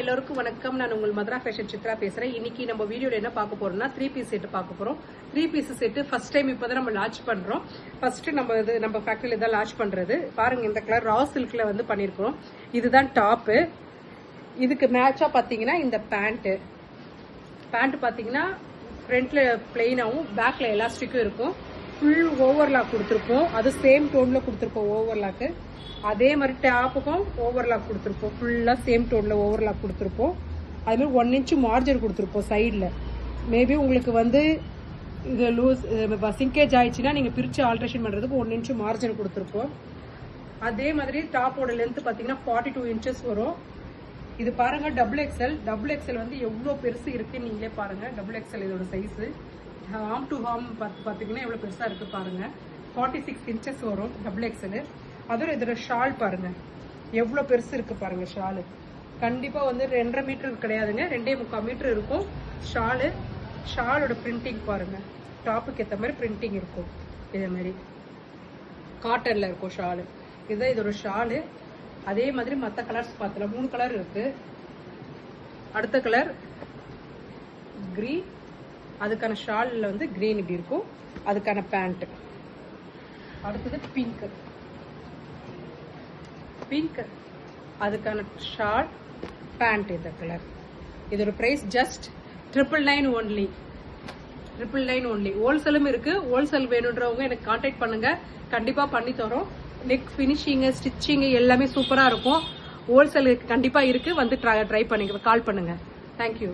எல்லோருக்கும் வணக்கம். நான் உங்கள் மதுரா ஃபேஷன் சித்ரா பேசுறேன். இன்னைக்கு நம்ம வீடியோல என்ன பார்க்க போறோம்னா 3 பீஸ் செட் பார்க்க போறோம். 3 பீஸ் செட் ஃபர்ஸ்ட் டைம் இப்பதான் நம்ம லான்ச் பண்றோம். ஃபர்ஸ்ட் நம்ம ஃபேக்டரியில தான் லான்ச் பண்றது. பாருங்க, இந்த கலர் ரா சில்க்ல வந்து பண்ணிருக்கோம். இதுதான் டாப். இதுக்கு மேட்சா பாத்தீங்கன்னா இந்த பேண்ட் பாத்தீங்கன்னா ஃப்ரண்ட்ல பிளெயினாவும் பேக்ல எலாஸ்டிக்கும் இருக்கும். ஃபுல் ஓவர்லாக் கொடுத்துருப்போம். அது சேம் டோன்ல கொடுத்துருப்போம் ஓவர்லாக்கு. அதே மாதிரி டாப்புக்கும் ஓவர்லாக் கொடுத்துருப்போம். ஃபுல்லா சேம் டோன்ல ஓவர்லாக் கொடுத்துருப்போம். அது மாதிரி 1 இன்ச் மார்ஜர் கொடுத்துருப்போம் சைடில். மேபி உங்களுக்கு வந்து இது லூஸ் சிங்கேஜ் ஆயிடுச்சுன்னா நீங்கள் பிரித்து ஆல்ட்ரேஷன் பண்ணுறதுக்கு 1 இன்ச் மார்ஜர் கொடுத்துருப்போம். அதே மாதிரி டாப்போட லென்த் பார்த்தீங்கன்னா 42 இன்ச்சஸ் வரும். இது பாருங்க டபுள் எக்ஸல் வந்து எவ்வளோ பெருசு இருக்குன்னு நீங்களே பாருங்க. டபுள் எக்ஸல் இதோட சைஸு. ஹார்ம் டு ஹார்ம் பார்த்தீங்கன்னா எவ்வளோ பெருசாக இருக்கு பாருங்க. 46 இன்ச்சஸ் வரும் டபுள் எக்ஸல். அதோட இதோட ஷால் பாருங்க எவ்வளோ பெருசு இருக்கு பாருங்க. ஷாலு கண்டிப்பாக வந்து 2.5 மீட்டர் கிடையாதுங்க, 2.25 மீட்டர் இருக்கும் ஷாலு. ஷாலோட பிரிண்டிங் பாருங்க, டாப்புக்கு ஏற்ற மாதிரி பிரிண்டிங் இருக்கும். இதே மாதிரி காட்டன்ல இருக்கும் ஷாலு. இதுதான் இதோட ஷாலு. அதே மாதிரி மற்ற கலர்ஸ் பார்த்தலாம். 3 கலர் இருக்கு. அடுத்த கலர் கிரீன், அதுக்கான ஷால்ல வந்து கிரீன் இப்படி இருக்கும். அதுக்கான பேண்ட். அடுத்தது பிங்க், அதுக்கான ஷால் பேண்ட். இந்த கலர். இதோட பிரைஸ் ஜஸ்ட் 999 ஒன்லி. 999 ஒன்லி. ஹோல்சேலும் இருக்கு. ஹோல்சேல் வேணுன்றவங்க எனக்கு கான்டாக்ட் பண்ணுங்க, கண்டிப்பா பண்ணி தரோம். நெக் ஃபினிஷிங் ஸ்டிச்சிங் எல்லாமே சூப்பரா இருக்கும். ஹோல்சேல் கண்டிப்பா இருக்கு. வந்து ட்ரை பண்ணுங்க, கால் பண்ணுங்க. தேங்க்யூ.